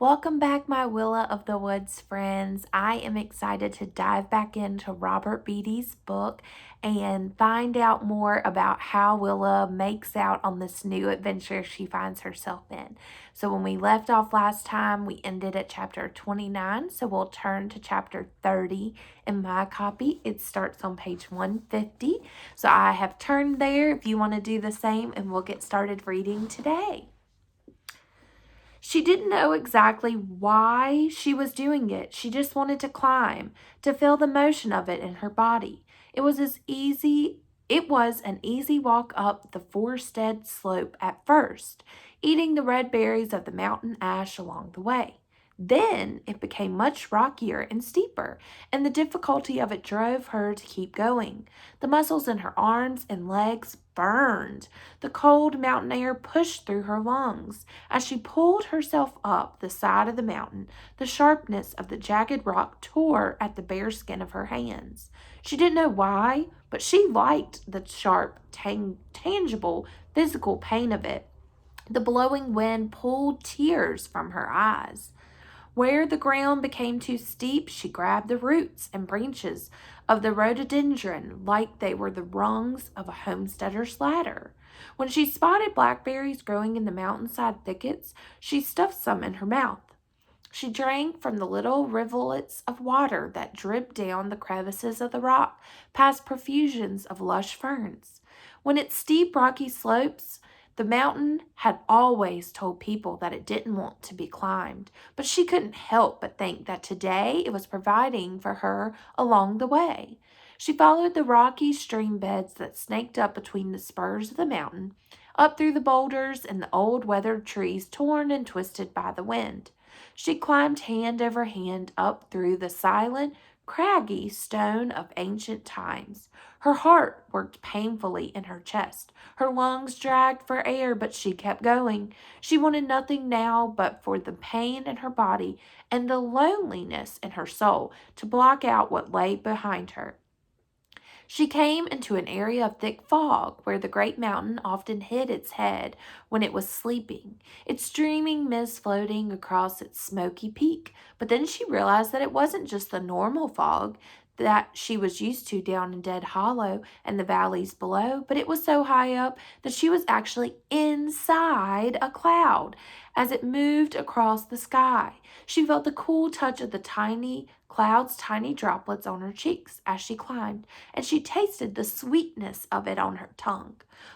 Welcome back, my Willa of the Woods friends. I am excited to dive back into Robert Beatty's book and find out more about how Willa makes out on this new adventure she finds herself in. So when we left off last time, we ended at chapter 29, so we'll turn to chapter 30 in my copy. It starts on page 150. So I have turned there if you want to do the same, and we'll get started reading today. She didn't know exactly why she was doing it. She just wanted to climb, to feel the motion of it in her body. It was an easy walk up the forested slope at first, eating the red berries of the mountain ash along the way. Then it became much rockier and steeper, and the difficulty of it drove her to keep going. The muscles in her arms and legs burned. The cold mountain air pushed through her lungs. As she pulled herself up the side of the mountain, the sharpness of the jagged rock tore at the bare skin of her hands. She didn't know why, but she liked the sharp, tangible, physical pain of it. The blowing wind pulled tears from her eyes. Where the ground became too steep, she grabbed the roots and branches of the rhododendron like they were the rungs of a homesteader's ladder. When she spotted blackberries growing in the mountainside thickets, she stuffed some in her mouth. She drank from the little rivulets of water that dripped down the crevices of the rock, past profusions of lush ferns. When its steep rocky slopes, the mountain had always told people that it didn't want to be climbed, but she couldn't help but think that today it was providing for her along the way. She followed the rocky stream beds that snaked up between the spurs of the mountain, up through the boulders and the old weathered trees torn and twisted by the wind. She climbed hand over hand up through the silent, craggy stone of ancient times. Her heart worked painfully in her chest. Her lungs dragged for air, but she kept going. She wanted nothing now but for the pain in her body and the loneliness in her soul to block out what lay behind her. She came into an area of thick fog where the great mountain often hid its head when it was sleeping, its streaming mist floating across its smoky peak. But then she realized that it wasn't just the normal fog that she was used to down in Dead Hollow and the valleys below, but it was so high up that she was actually inside a cloud as it moved across the sky. She felt the cool touch of the cloud's tiny droplets on her cheeks as she climbed, and she tasted the sweetness of it on her tongue.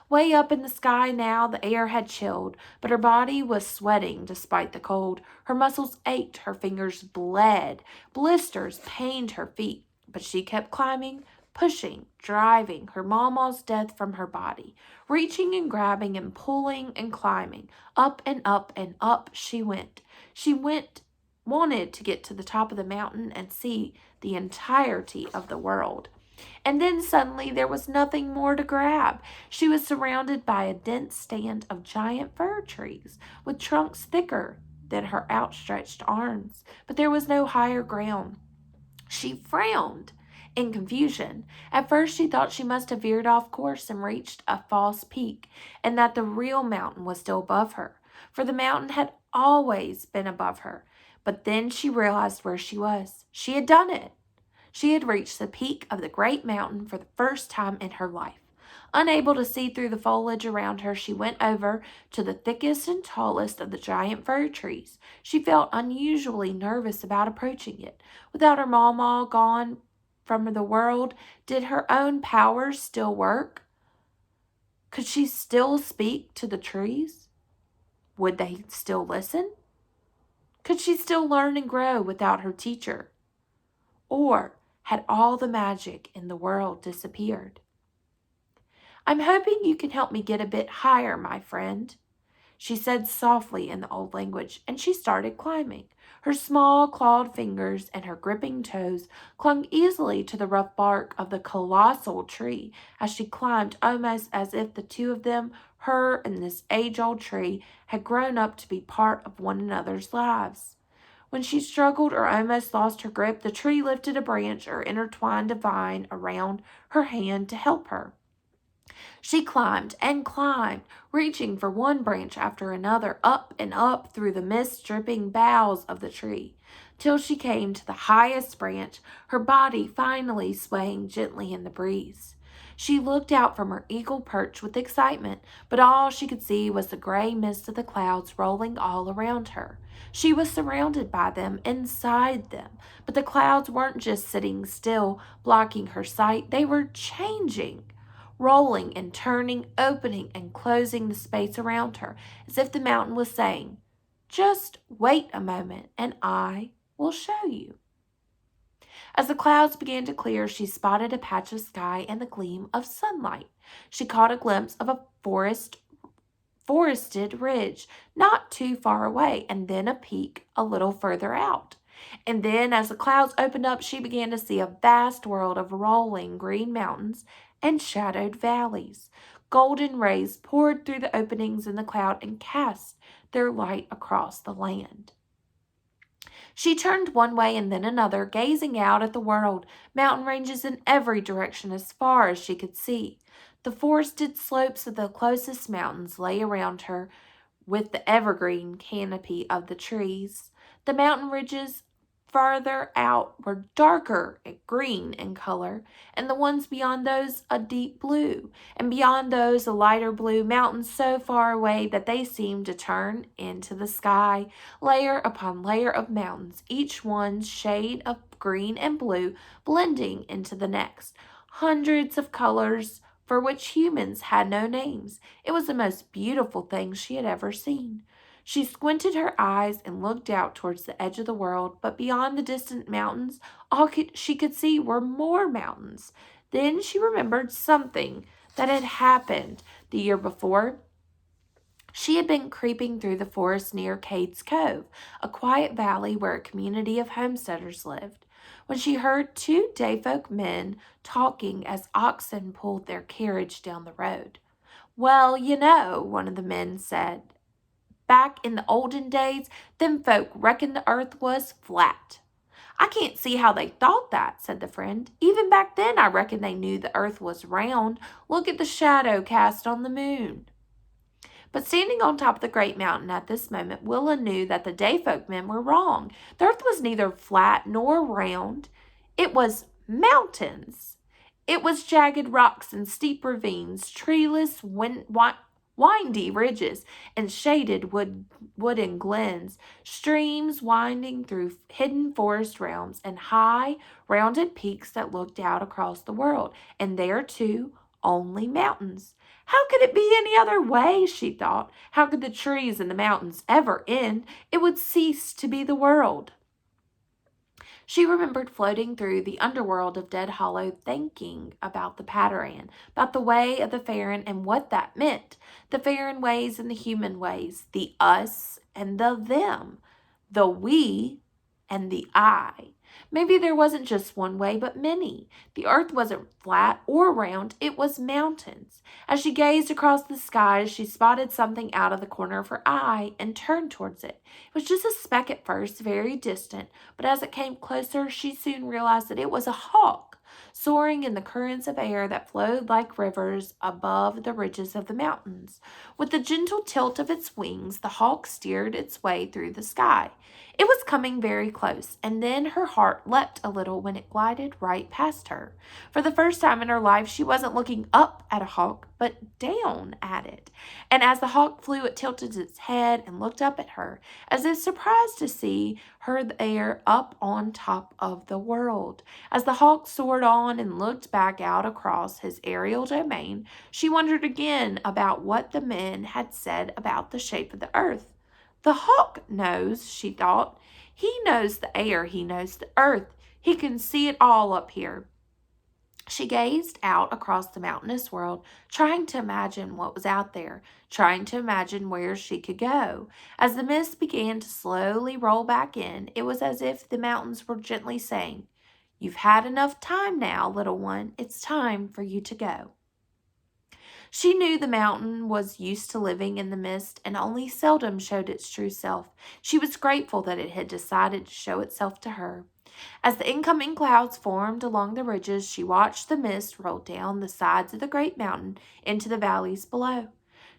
Way up in the sky now, the air had chilled, but her body was sweating despite the cold. Her muscles ached, her fingers bled, blisters pained her feet, but she kept climbing, pushing, driving her mama's death from her body, reaching and grabbing and pulling and climbing. Up and up she went. Wanted to get to the top of the mountain and see the entirety of the world. And then suddenly there was nothing more to grab. She was surrounded by a dense stand of giant fir trees with trunks thicker than her outstretched arms, but there was no higher ground. She frowned in confusion. At first she thought she must have veered off course and reached a false peak, and that the real mountain was still above her, for the mountain had always been above her. But then she realized where she was. She had done it. She had reached the peak of the great mountain for the first time in her life. Unable to see through the foliage around her, she went over to the thickest and tallest of the giant fir trees. She felt unusually nervous about approaching it. Without her mama gone from the world, did her own powers still work? Could she still speak to the trees? Would they still listen? Could she still learn and grow without her teacher? Or had all the magic in the world disappeared? "I'm hoping you can help me get a bit higher, my friend," she said softly in the old language, and she started climbing. Her small clawed fingers and her gripping toes clung easily to the rough bark of the colossal tree as she climbed, almost as if the two of them, her and this age-old tree, had grown up to be part of one another's lives. When she struggled or almost lost her grip, the tree lifted a branch or intertwined a vine around her hand to help her. She climbed and climbed, reaching for one branch after another, up and up through the mist-dripping boughs of the tree, till she came to the highest branch, her body finally swaying gently in the breeze. She looked out from her eagle perch with excitement, but all she could see was the gray mist of the clouds rolling all around her. She was surrounded by them, inside them, but the clouds weren't just sitting still, blocking her sight, they were changing, rolling and turning, opening and closing the space around her, as if the mountain was saying, "Just wait a moment, and I will show you." As the clouds began to clear, she spotted a patch of sky and the gleam of sunlight. She caught a glimpse of a forested ridge not too far away, and then a peak a little further out. And then, as the clouds opened up, she began to see a vast world of rolling green mountains and shadowed valleys. Golden rays poured through the openings in the cloud and cast their light across the land. She turned one way and then another, gazing out at the world, mountain ranges in every direction as far as she could see. The forested slopes of the closest mountains lay around her with the evergreen canopy of the trees. The mountain ridges farther out were darker green in color, and the ones beyond those a deep blue, and beyond those a lighter blue, mountains so far away that they seemed to turn into the sky, layer upon layer of mountains, each one's shade of green and blue blending into the next. Hundreds of colors for which humans had no names. It was the most beautiful thing she had ever seen. She squinted her eyes and looked out towards the edge of the world, but beyond the distant mountains, she could see were more mountains. Then she remembered something that had happened the year before. She had been creeping through the forest near Cade's Cove, a quiet valley where a community of homesteaders lived, when she heard two dayfolk men talking as oxen pulled their carriage down the road. "Well, one of the men said, "back in the olden days, them folk reckoned the earth was flat." "I can't see how they thought that," said the friend. "Even back then I reckon they knew the earth was round. Look at the shadow cast on the moon." But standing on top of the great mountain at this moment, Willa knew that the dayfolk men were wrong. The earth was neither flat nor round. It was mountains. It was jagged rocks and steep ravines, treeless, windy ridges, and shaded wooded glens, streams winding through hidden forest realms, and high, rounded peaks that looked out across the world. And there, too, only mountains. How could it be any other way, she thought? How could the trees and the mountains ever end? It would cease to be the world. She remembered floating through the underworld of Dead Hollow, thinking about the Pateran, about the way of the Farron and what that meant. The Farron ways and the human ways, the us and the them, the we and the I. Maybe there wasn't just one way, but many. The earth wasn't flat or round, it was mountains. As she gazed across the skies, she spotted something out of the corner of her eye and turned towards it. It was just a speck at first, very distant, but as it came closer, she soon realized that it was a hawk, soaring in the currents of air that flowed like rivers above the ridges of the mountains. With the gentle tilt of its wings, the hawk steered its way through the sky. It was coming very close, and then her heart leapt a little when it glided right past her. For the first time in her life, she wasn't looking up at a hawk, but down at it. And as the hawk flew, it tilted its head and looked up at her, as if surprised to see her there up on top of the world. As the hawk soared on and looked back out across his aerial domain, she wondered again about what the men had said about the shape of the earth. The hawk knows, she thought. He knows the air, he knows the earth. He can see it all up here. She gazed out across the mountainous world, trying to imagine what was out there, trying to imagine where she could go. As the mist began to slowly roll back in, it was as if the mountains were gently saying, "You've had enough time now, little one. It's time for you to go." She knew the mountain was used to living in the mist and only seldom showed its true self. She was grateful that it had decided to show itself to her. As the incoming clouds formed along the ridges, she watched the mist roll down the sides of the great mountain into the valleys below.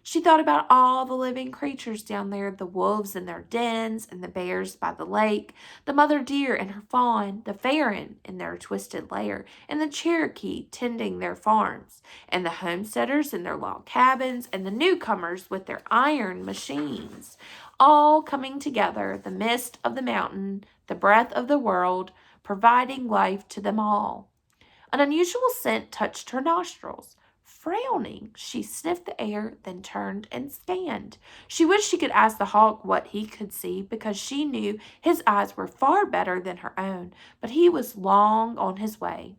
She thought about all the living creatures down there, the wolves in their dens, and the bears by the lake, the mother deer and her fawn, the faron in their twisted lair, and the Cherokee tending their farms, and the homesteaders in their log cabins, and the newcomers with their iron machines, all coming together, the mist of the mountain, the breath of the world, providing life to them all. An unusual scent touched her nostrils. Frowning, she sniffed the air, then turned and scanned. She wished she could ask the hawk what he could see, because she knew his eyes were far better than her own, but he was long on his way.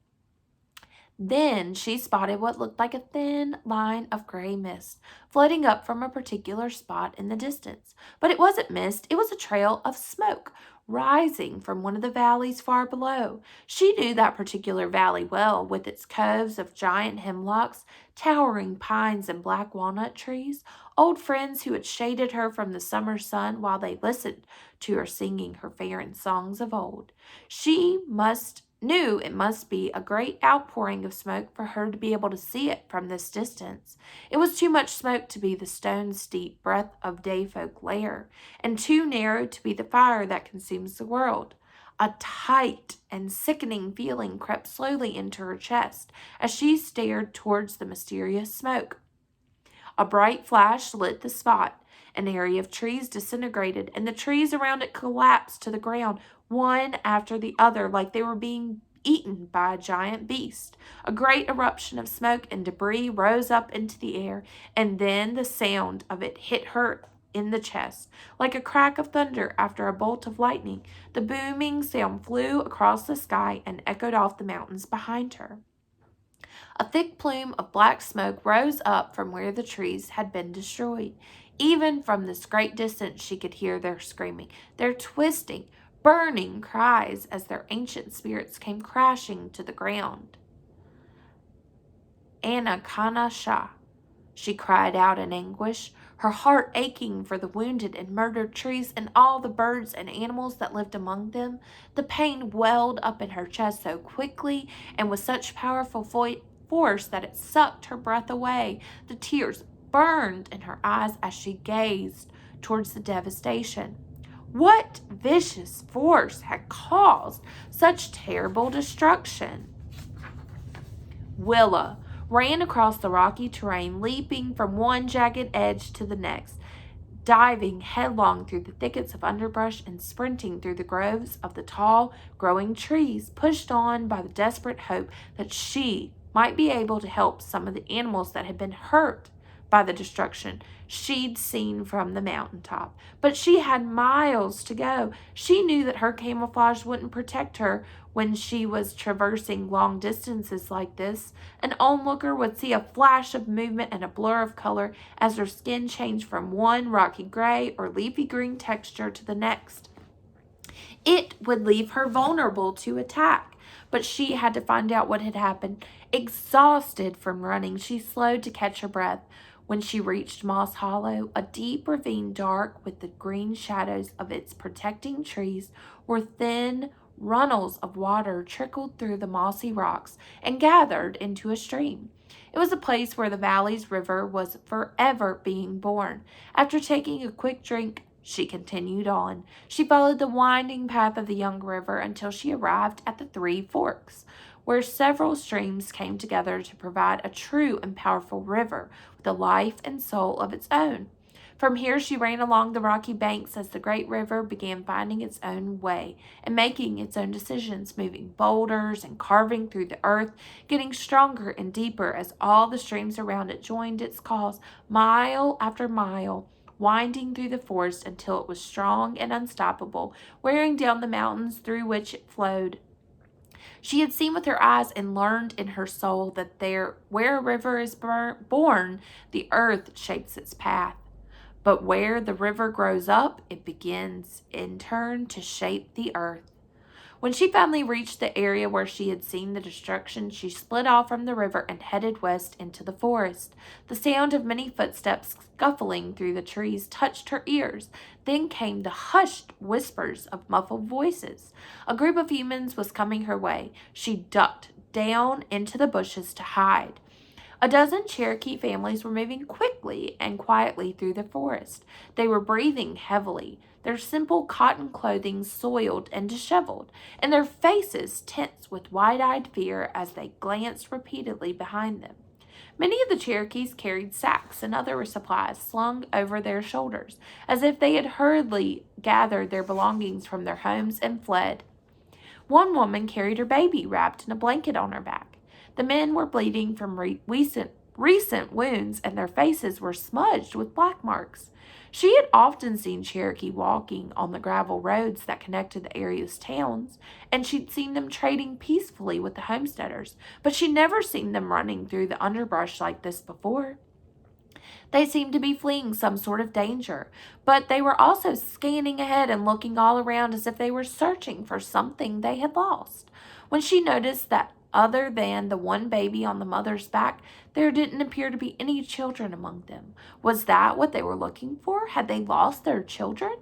Then she spotted what looked like a thin line of gray mist floating up from a particular spot in the distance. But it wasn't mist, it was a trail of smoke rising from one of the valleys far below. She knew that particular valley well, with its coves of giant hemlocks, towering pines, and black walnut trees, old friends who had shaded her from the summer sun while they listened to her singing her fair songs of old. She knew it must be a great outpouring of smoke for her to be able to see it from this distance. It was too much smoke to be the stone-steep breath of dayfolk lair, and too narrow to be the fire that consumes the world. A tight and sickening feeling crept slowly into her chest as she stared towards the mysterious smoke. A bright flash lit the spot. An area of trees disintegrated, and the trees around it collapsed to the ground, one after the other, like they were being eaten by a giant beast. A great eruption of smoke and debris rose up into the air, and then the sound of it hit her in the chest, like a crack of thunder after a bolt of lightning. The booming sound flew across the sky and echoed off the mountains behind her. A thick plume of black smoke rose up from where the trees had been destroyed. Even from this great distance she could hear their screaming, their twisting, burning cries as their ancient spirits came crashing to the ground. Anakanasha, she cried out in anguish, her heart aching for the wounded and murdered trees and all the birds and animals that lived among them. The pain welled up in her chest so quickly and with such powerful force that it sucked her breath away. The tears burned in her eyes as she gazed towards the devastation. What vicious force had caused such terrible destruction? Willa ran across the rocky terrain, leaping from one jagged edge to the next, diving headlong through the thickets of underbrush and sprinting through the groves of the tall, growing trees, pushed on by the desperate hope that she might be able to help some of the animals that had been hurt by the destruction she'd seen from the mountaintop. But she had miles to go. She knew that her camouflage wouldn't protect her when she was traversing long distances like this. An onlooker would see a flash of movement and a blur of color as her skin changed from one rocky gray or leafy green texture to the next. It would leave her vulnerable to attack. But she had to find out what had happened. Exhausted from running, she slowed to catch her breath. When she reached Moss Hollow, a deep ravine dark with the green shadows of its protecting trees, where thin runnels of water trickled through the mossy rocks and gathered into a stream. It was a place where the valley's river was forever being born. After taking a quick drink, she continued on. She followed the winding path of the young river until she arrived at the Three Forks, where several streams came together to provide a true and powerful river with a life and soul of its own. From here she ran along the rocky banks as the great river began finding its own way and making its own decisions, moving boulders and carving through the earth, getting stronger and deeper as all the streams around it joined its cause, mile after mile, winding through the forest until it was strong and unstoppable, wearing down the mountains through which it flowed. She had seen with her eyes and learned in her soul that where a river is born, the earth shapes its path. But where the river grows up, it begins in turn to shape the earth. When she finally reached the area where she had seen the destruction, she split off from the river and headed west into the forest. The sound of many footsteps scuffling through the trees touched her ears. Then came the hushed whispers of muffled voices. A group of humans was coming her way. She ducked down into the bushes to hide. A dozen Cherokee families were moving quickly and quietly through the forest. They were breathing heavily, their simple cotton clothing soiled and disheveled, and their faces tense with wide-eyed fear as they glanced repeatedly behind them. Many of the Cherokees carried sacks and other supplies slung over their shoulders, as if they had hurriedly gathered their belongings from their homes and fled. One woman carried her baby wrapped in a blanket on her back. The men were bleeding from recent wounds, and their faces were smudged with black marks. She had often seen Cherokee walking on the gravel roads that connected the area's towns, and she'd seen them trading peacefully with the homesteaders, but she'd never seen them running through the underbrush like this before. They seemed to be fleeing some sort of danger, but they were also scanning ahead and looking all around as if they were searching for something they had lost. When she noticed that other than the one baby on the mother's back, there didn't appear to be any children among them. Was that what they were looking for? Had they lost their children?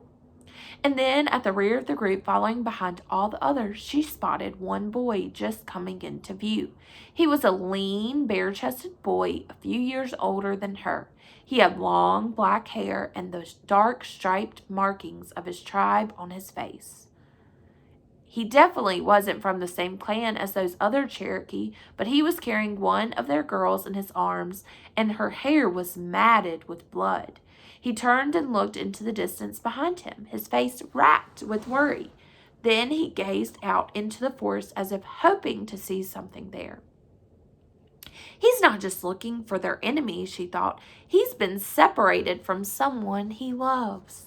And then at the rear of the group, following behind all the others, she spotted one boy just coming into view. He was a lean, bare-chested boy, a few years older than her. He had long black hair and those dark striped markings of his tribe on his face. He definitely wasn't from the same clan as those other Cherokee, but he was carrying one of their girls in his arms, and her hair was matted with blood. He turned and looked into the distance behind him, his face racked with worry. Then he gazed out into the forest as if hoping to see something there. He's not just looking for their enemy, she thought. He's been separated from someone he loves.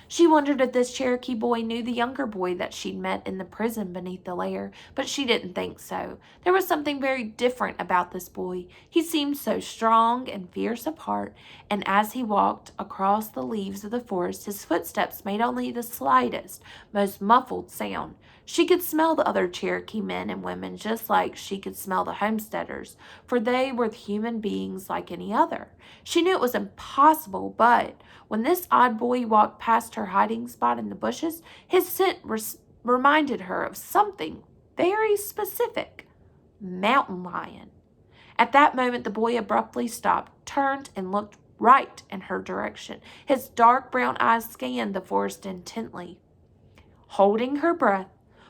She wondered if this Cherokee boy knew the younger boy that she'd met in the prison beneath the lair, but she didn't think so. There was something very different about this boy. He seemed so strong and fierce of heart, and as he walked across the leaves of the forest, his footsteps made only the slightest, most muffled sound. She could smell the other Cherokee men and women just like she could smell the homesteaders, for they were human beings like any other. She knew it was impossible, but when this odd boy walked past her hiding spot in the bushes, his scent reminded her of something very specific: mountain lion. At that moment, the boy abruptly stopped, turned, and looked right in her direction. His dark brown eyes scanned the forest intently. Holding her breath,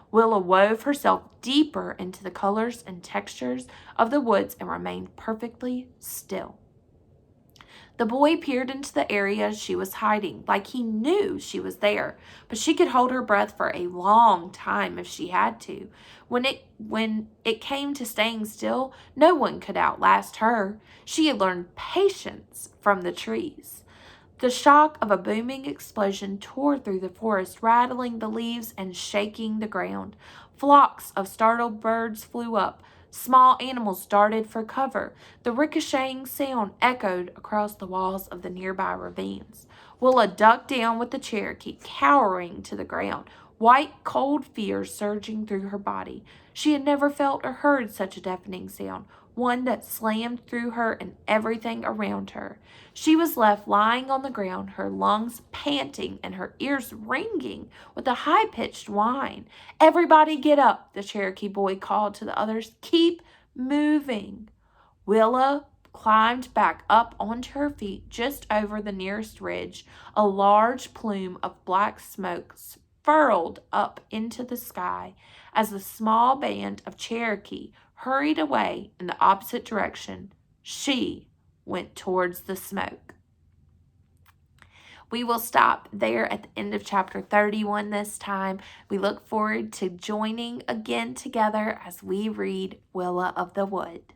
Willa wove herself deeper into the colors and textures of the woods and remained perfectly still. The boy peered into the area she was hiding, like he knew she was there, but she could hold her breath for a long time if she had to. When it came to staying still, no one could outlast her. She had learned patience from the trees. The shock of a booming explosion tore through the forest, rattling the leaves and shaking the ground. Flocks of startled birds flew up. Small animals darted for cover. The ricocheting sound echoed across the walls of the nearby ravines. Willa ducked down with the Cherokee, cowering to the ground, white, cold fear surging through her body. She had never felt or heard such a deafening sound, one that slammed through her and everything around her. She was left lying on the ground, her lungs panting and her ears ringing with a high-pitched whine. "Everybody get up," the Cherokee boy called to the others. "Keep moving." Willa climbed back up onto her feet just over the nearest ridge. A large plume of black smoke furled up into the sky as the small band of Cherokee hurried away in the opposite direction. She went towards the smoke. We will stop there at the end of chapter 31 this time. We look forward to joining again together as we read Willa of the Wood.